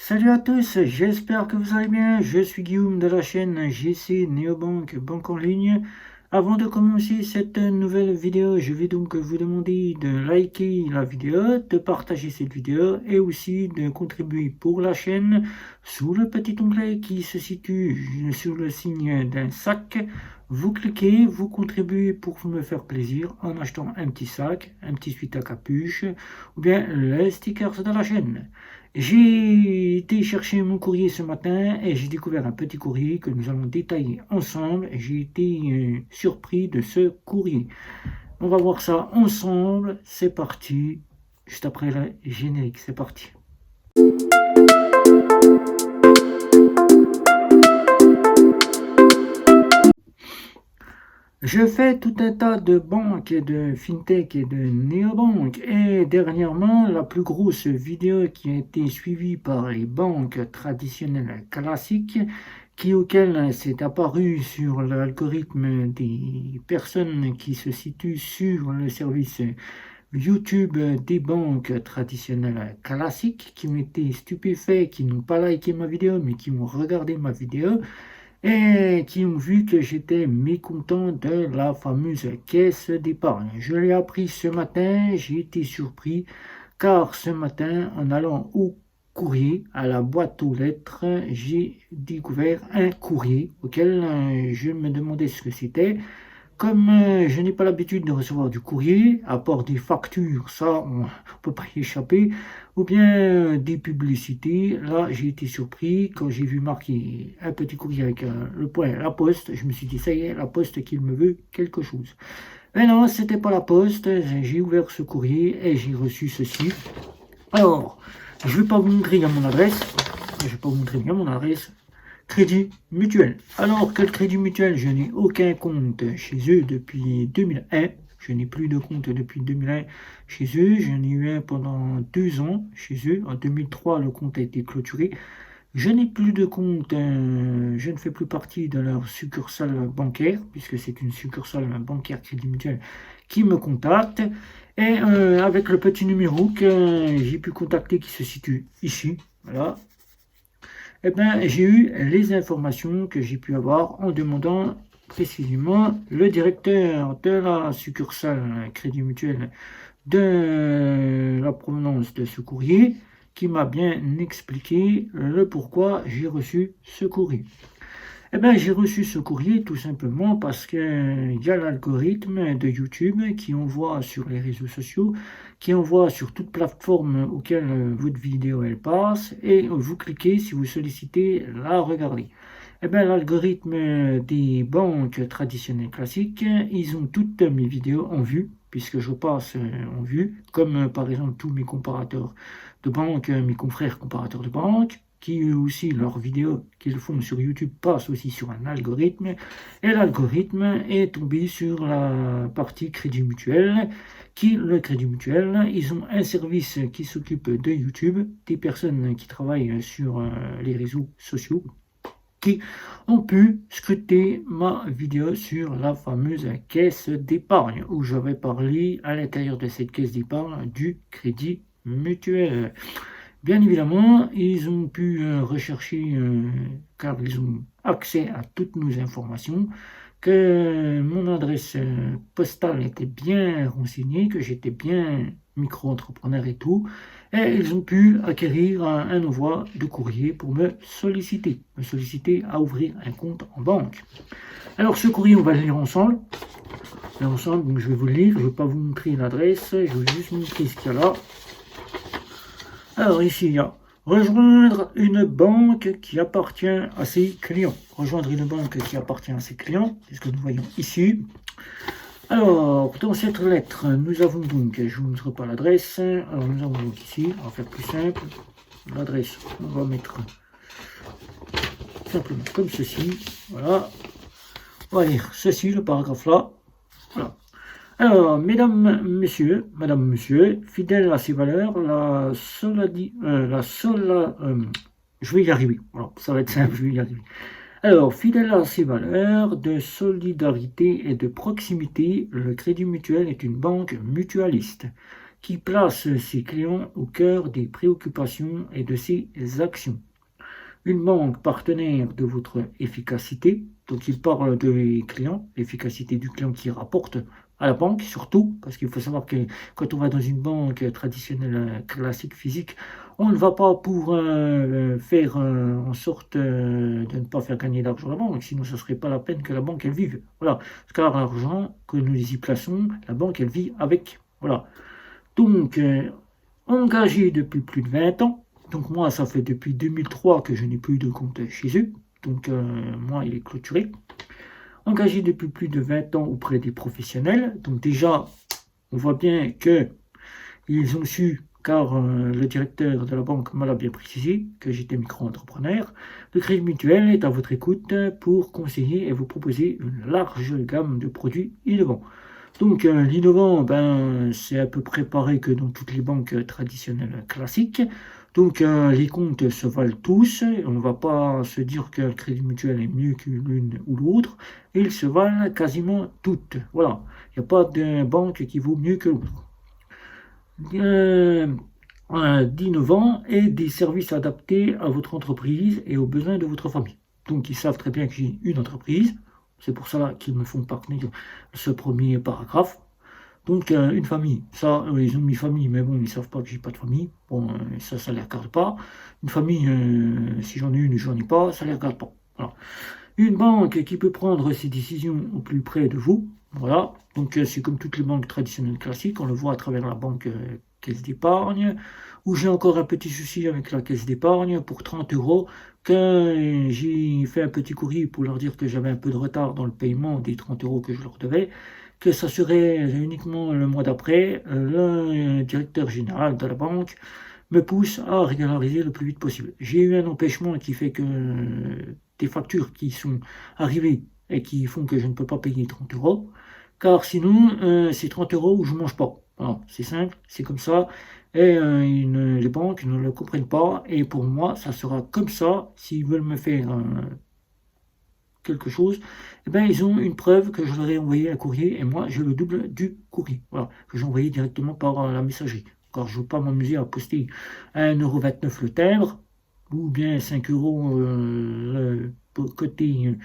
Salut à tous, j'espère que vous allez bien. Je suis Guillaume de la chaîne GC Neobank Banque en ligne. Avant de commencer cette nouvelle vidéo, je vais donc vous demander de liker la vidéo, de partager cette vidéo et aussi de contribuer pour la chaîne sous le petit onglet qui se situe sous le signe d'un sac. Vous cliquez, vous contribuez pour me faire plaisir en achetant un petit sac, un petit suite à capuche ou bien les stickers de la chaîne. J'ai été chercher mon courrier ce matin et j'ai découvert un petit courrier que nous allons détailler ensemble. J'ai été surpris de ce courrier. On va voir ça ensemble. C'est parti. Juste après le générique, c'est parti. Je fais tout un tas de banques et de fintech et de néobanques et dernièrement la plus grosse vidéo qui a été suivie par les banques traditionnelles classiques auquel c'est apparu sur l'algorithme des personnes qui se situent sur le service YouTube des banques traditionnelles classiques qui ont été stupéfaits, qui n'ont pas liké ma vidéo mais qui ont regardé ma vidéo et qui ont vu que j'étais mécontent de la fameuse caisse d'épargne. Je l'ai appris ce matin, j'ai été surpris, car ce matin, en allant au courrier, à la boîte aux lettres, j'ai découvert un courrier auquel je me demandais ce que c'était. Comme je n'ai pas l'habitude de recevoir du courrier, à part des factures, ça on ne peut pas y échapper, ou bien des publicités, là j'ai été surpris quand j'ai vu marquer un petit courrier avec le point La Poste, je me suis dit ça y est, La Poste qu'il me veut quelque chose. Mais non, c'était pas La Poste, j'ai ouvert ce courrier et j'ai reçu ceci. Alors, je vais pas vous montrer à mon adresse, Crédit Mutuel. Alors, quel Crédit Mutuel? Je n'ai aucun compte chez eux depuis 2001. Je n'ai plus de compte depuis 2001 chez eux. J'en ai eu un pendant 2 ans chez eux. En 2003, le compte a été clôturé. Je n'ai plus de compte. Je ne fais plus partie de leur succursale bancaire, puisque c'est une succursale bancaire Crédit Mutuel qui me contacte. Et avec le petit numéro que j'ai pu contacter qui se situe ici, voilà, eh ben, j'ai eu les informations que j'ai pu avoir en demandant précisément le directeur de la succursale Crédit Mutuel de la provenance de ce courrier qui m'a bien expliqué le pourquoi j'ai reçu ce courrier. Eh bien, j'ai reçu ce courrier tout simplement parce qu'il y a l'algorithme de YouTube qui envoie sur les réseaux sociaux, qui envoie sur toute plateforme auquel votre vidéo elle passe, et vous cliquez si vous sollicitez la regarder. Eh bien, l'algorithme des banques traditionnelles classiques, ils ont toutes mes vidéos en vue, puisque je passe en vue, comme par exemple tous mes comparateurs de banque, mes confrères comparateurs de banque, qui eux aussi, leurs vidéos qu'ils font sur YouTube passent aussi sur un algorithme, et l'algorithme est tombé sur la partie Crédit Mutuel, le Crédit Mutuel, ils ont un service qui s'occupe de YouTube, des personnes qui travaillent sur les réseaux sociaux, qui ont pu scruter ma vidéo sur la fameuse caisse d'épargne, où j'avais parlé à l'intérieur de cette caisse d'épargne du Crédit Mutuel. Bien évidemment, ils ont pu rechercher, car ils ont accès à toutes nos informations, que mon adresse postale était bien renseignée, que j'étais bien micro-entrepreneur et tout, et ils ont pu acquérir un envoi de courrier pour me solliciter à ouvrir un compte en banque. Alors ce courrier, on va le lire ensemble. Donc je vais vous le lire, je ne vais pas vous montrer l'adresse, je vais juste vous montrer ce qu'il y a là. Alors ici, il y a rejoindre une banque qui appartient à ses clients. Rejoindre une banque qui appartient à ses clients, c'est ce que nous voyons ici. Alors, dans cette lettre, nous avons donc, je ne vous montre pas l'adresse, alors nous avons donc ici, on va faire plus simple, l'adresse, on va mettre simplement comme ceci, voilà. On va lire ceci, le paragraphe là, voilà. Alors, madame, monsieur, fidèle à ses valeurs, je vais y arriver, voilà, ça va être simple, je vais y arriver. Alors, fidèle à ses valeurs de solidarité et de proximité, le Crédit Mutuel est une banque mutualiste qui place ses clients au cœur des préoccupations et de ses actions. Une banque partenaire de votre efficacité, donc il parle des clients, l'efficacité du client qui rapporte à la banque surtout, parce qu'il faut savoir que quand on va dans une banque traditionnelle classique physique, on ne va pas pour faire en sorte de ne pas faire gagner d'argent à la banque, sinon ce ne serait pas la peine que la banque elle vive. Voilà, car l'argent que nous y plaçons, la banque elle vit avec. Voilà. Donc, engagé depuis plus de 20 ans, donc moi ça fait depuis 2003 que je n'ai plus de compte chez eux, donc moi il est clôturé. Engagé depuis plus de 20 ans auprès des professionnels, donc déjà on voit bien que ils ont su, car le directeur de la banque m'a bien précisé que j'étais micro-entrepreneur. Le Crédit Mutuel est à votre écoute pour conseiller et vous proposer une large gamme de produits innovants. Donc l'innovant, c'est à peu près pareil que dans toutes les banques traditionnelles classiques. Donc les comptes se valent tous, on ne va pas se dire que le Crédit Mutuel est mieux que l'une ou l'autre, ils se valent quasiment toutes. Voilà, il n'y a pas de banque qui vaut mieux que l'autre. D'innovants et des services adaptés à votre entreprise et aux besoins de votre famille. Donc ils savent très bien que j'ai une entreprise, c'est pour ça qu'ils me font parvenir ce premier paragraphe. Donc une famille, ça ils ont mis famille, mais bon ils ne savent pas que j'ai pas de famille, bon ça ne les regarde pas. Une famille, si j'en ai une ou j'en ai pas, ça ne les regarde pas. Voilà. Une banque qui peut prendre ses décisions au plus près de vous. Voilà, donc c'est comme toutes les banques traditionnelles classiques, on le voit à travers la banque caisse d'épargne, où j'ai encore un petit souci avec la caisse d'épargne pour 30 euros, que j'ai fait un petit courrier pour leur dire que j'avais un peu de retard dans le paiement des 30 euros que je leur devais, que ça serait uniquement le mois d'après. Le directeur général de la banque me pousse à régulariser le plus vite possible. J'ai eu un empêchement qui fait que des factures qui sont arrivées et qui font que je ne peux pas payer 30 euros, car sinon c'est 30 euros où je ne mange pas. Voilà, c'est simple, c'est comme ça, et les banques ne le comprennent pas, et pour moi ça sera comme ça. S'ils veulent me faire quelque chose, eh ben, ils ont une preuve que je leur ai envoyé un courrier, et moi j'ai le double du courrier, voilà, que j'ai envoyé directement par la messagerie. Car je ne veux pas m'amuser à poster à 1,29 € le timbre, ou bien 5 euros le côté,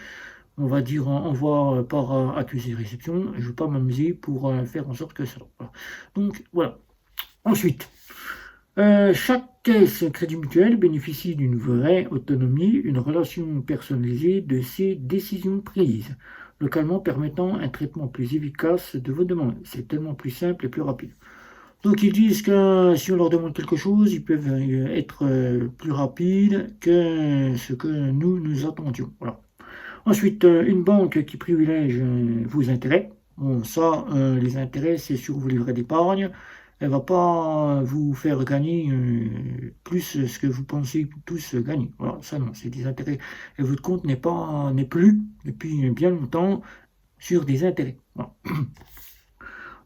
on va dire, envoi par accusé de réception. Je ne veux pas m'amuser pour faire en sorte que ça. Voilà. Donc voilà. Ensuite, chaque caisse Crédit Mutuel bénéficie d'une vraie autonomie, une relation personnalisée de ses décisions prises, localement permettant un traitement plus efficace de vos demandes. C'est tellement plus simple et plus rapide. Donc ils disent que si on leur demande quelque chose, ils peuvent être plus rapides que ce que nous attendions. Voilà. Ensuite, une banque qui privilège vos intérêts. Bon, ça, les intérêts, c'est sur vos livrets d'épargne. Elle ne va pas vous faire gagner plus ce que vous pensez tous gagner. Voilà, ça non, c'est des intérêts. Et votre compte n'est plus, depuis bien longtemps, sur des intérêts. Voilà.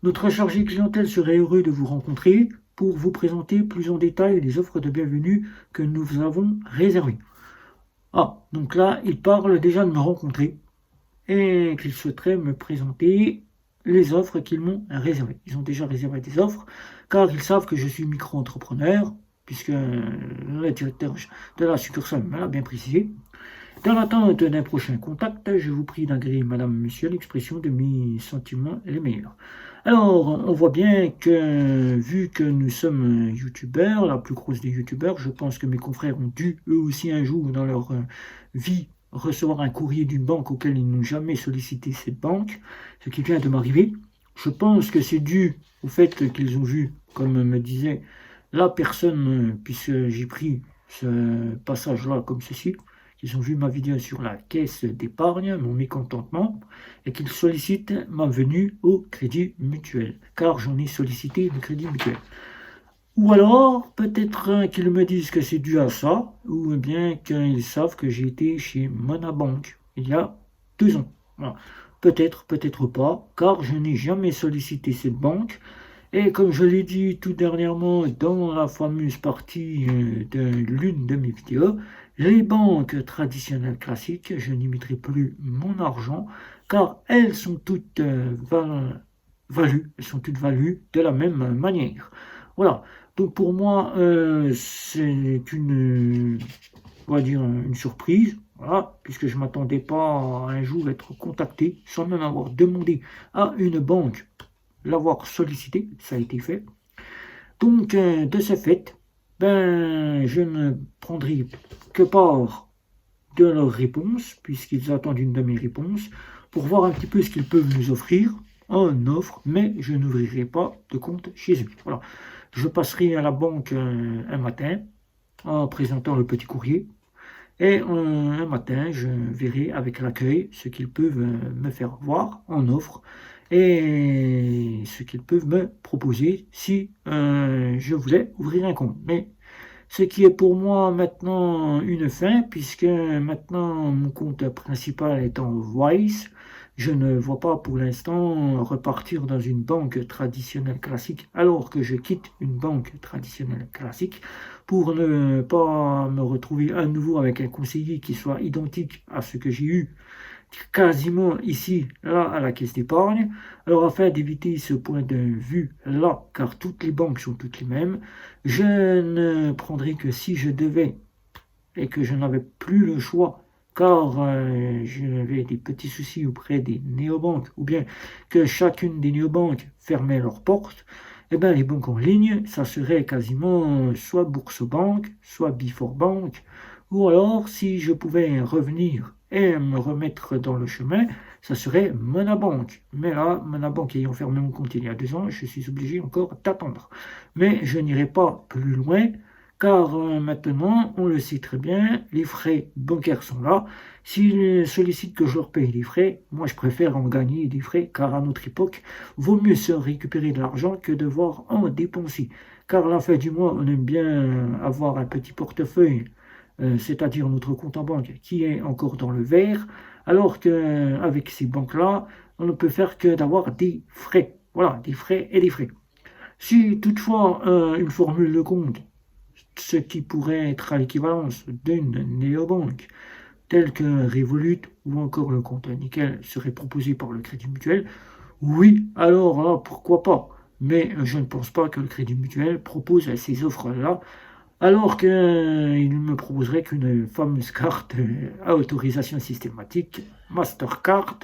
Notre chargé clientèle serait heureux de vous rencontrer pour vous présenter plus en détail les offres de bienvenue que nous avons réservées. Ah, donc là, il parle déjà de me rencontrer et qu'il souhaiterait me présenter les offres qu'ils m'ont réservées. Ils ont déjà réservé des offres car ils savent que je suis micro-entrepreneur, puisque le directeur de la succursale me l'a bien précisé. Dans l'attente d'un prochain contact, je vous prie d'agréer, madame, monsieur, l'expression de mes sentiments les meilleurs. Alors, on voit bien que, vu que nous sommes youtubeurs, la plus grosse des youtubeurs, je pense que mes confrères ont dû, eux aussi, un jour dans leur vie, recevoir un courrier d'une banque auquel ils n'ont jamais sollicité cette banque, ce qui vient de m'arriver. Je pense que c'est dû au fait qu'ils ont vu, comme me disait la personne, puisque j'ai pris ce passage-là comme ceci, qu'ils ont vu ma vidéo sur la caisse d'épargne, mon mécontentement, et qu'ils sollicitent ma venue au Crédit Mutuel, car j'en ai sollicité le Crédit Mutuel. Ou alors, peut-être qu'ils me disent que c'est dû à ça, ou bien qu'ils savent que j'ai été chez Monabank il y a 2 ans. Voilà. Peut-être, peut-être pas, car je n'ai jamais sollicité cette banque. Et comme je l'ai dit tout dernièrement dans la fameuse partie de l'une de mes vidéos, les banques traditionnelles classiques, je n'y mettrai plus mon argent, car elles sont toutes values, elles sont toutes values de la même manière. Voilà, donc pour moi, c'est on va dire, une surprise, voilà, puisque je ne m'attendais pas à un jour être contacté sans même avoir demandé à une banque l'avoir sollicité, ça a été fait. Donc, de ce fait, ben, je ne prendrai que part de leurs réponses, puisqu'ils attendent une de mes réponses, pour voir un petit peu ce qu'ils peuvent nous offrir en offre, mais je n'ouvrirai pas de compte chez eux. Voilà. Je passerai à la banque un matin en présentant le petit courrier, et un matin, je verrai avec l'accueil ce qu'ils peuvent me faire voir en offre et ce qu'ils peuvent me proposer si je voulais ouvrir un compte. Mais ce qui est pour moi maintenant une fin, puisque maintenant mon compte principal est en Wise, je ne vois pas pour l'instant repartir dans une banque traditionnelle classique alors que je quitte une banque traditionnelle classique pour ne pas me retrouver à nouveau avec un conseiller qui soit identique à ce que j'ai eu quasiment ici, là, à la caisse d'épargne. Alors, afin d'éviter ce point de vue-là, car toutes les banques sont toutes les mêmes, je ne prendrai que si je devais et que je n'avais plus le choix, car j'avais des petits soucis auprès des néobanques, ou bien que chacune des néobanques fermait leurs portes, eh bien, les banques en ligne, ça serait quasiment soit Bourse-Banque, soit Before Bank, ou alors, si je pouvais revenir et me remettre dans le chemin, ça serait Monabank. Mais là, Monabank ayant fermé mon compte il y a 2 ans, je suis obligé encore d'attendre. Mais je n'irai pas plus loin, car maintenant, on le sait très bien, les frais bancaires sont là. S'ils sollicitent que je leur paye les frais, moi je préfère en gagner des frais, car à notre époque, vaut mieux se récupérer de l'argent que devoir en dépenser. Car à la fin du mois, on aime bien avoir un petit portefeuille, c'est-à-dire notre compte en banque qui est encore dans le vert, alors qu'avec ces banques-là, on ne peut faire que d'avoir des frais. Voilà, des frais et des frais. Si toutefois une formule de compte, ce qui pourrait être à l'équivalence d'une néobanque, telle que Revolut ou encore le compte Nickel serait proposé par le Crédit Mutuel, oui, alors là, pourquoi pas. Mais je ne pense pas que le Crédit Mutuel propose ces offres-là, alors qu'il me proposerait qu'une fameuse carte à autorisation systématique, Mastercard,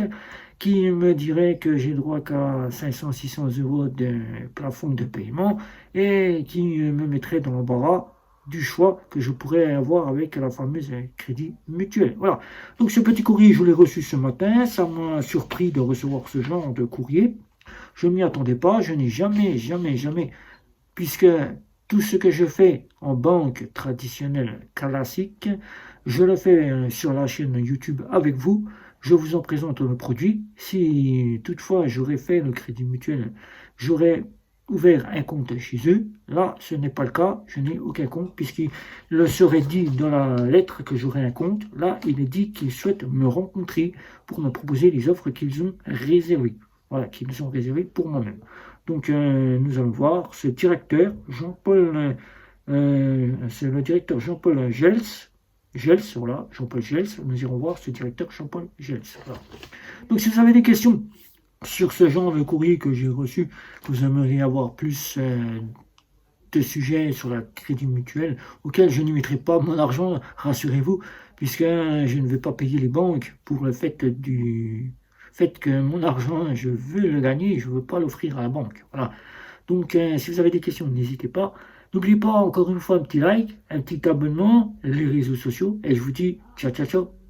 qui me dirait que j'ai droit qu'à 500-600 € de plafond de paiement et qui me mettrait dans l'embarras du choix que je pourrais avoir avec la fameuse Crédit Mutuel. Voilà. Donc ce petit courrier, je l'ai reçu ce matin. Ça m'a surpris de recevoir ce genre de courrier. Je ne m'y attendais pas. Je n'ai jamais, puisque tout ce que je fais en banque traditionnelle classique, je le fais sur la chaîne YouTube avec vous. Je vous en présente le produit. Si toutefois j'aurais fait le Crédit Mutuel, j'aurais ouvert un compte chez eux. Là, ce n'est pas le cas. Je n'ai aucun compte puisqu'il le serait dit dans la lettre que j'aurais un compte. Là, il est dit qu'ils souhaitent me rencontrer pour me proposer les offres qu'ils ont réservées. Voilà, qu'ils ont réservées pour moi-même. Donc, nous allons voir ce directeur, Jean-Paul, c'est le directeur Jean-Paul Gels. Gels, voilà, Jean-Paul Gels. Nous irons voir ce directeur Jean-Paul Gels. Voilà. Donc, si vous avez des questions sur ce genre de courrier que j'ai reçu, que vous aimeriez avoir plus de sujets sur la Crédit Mutuel, auquel je n'y mettrai pas mon argent, rassurez-vous, puisque je ne vais pas payer les banques pour le fait que mon argent, je veux le gagner, je ne veux pas l'offrir à la banque. Voilà. Donc, si vous avez des questions, n'hésitez pas. N'oubliez pas, encore une fois, un petit like, un petit abonnement, les réseaux sociaux, et je vous dis ciao, ciao, ciao.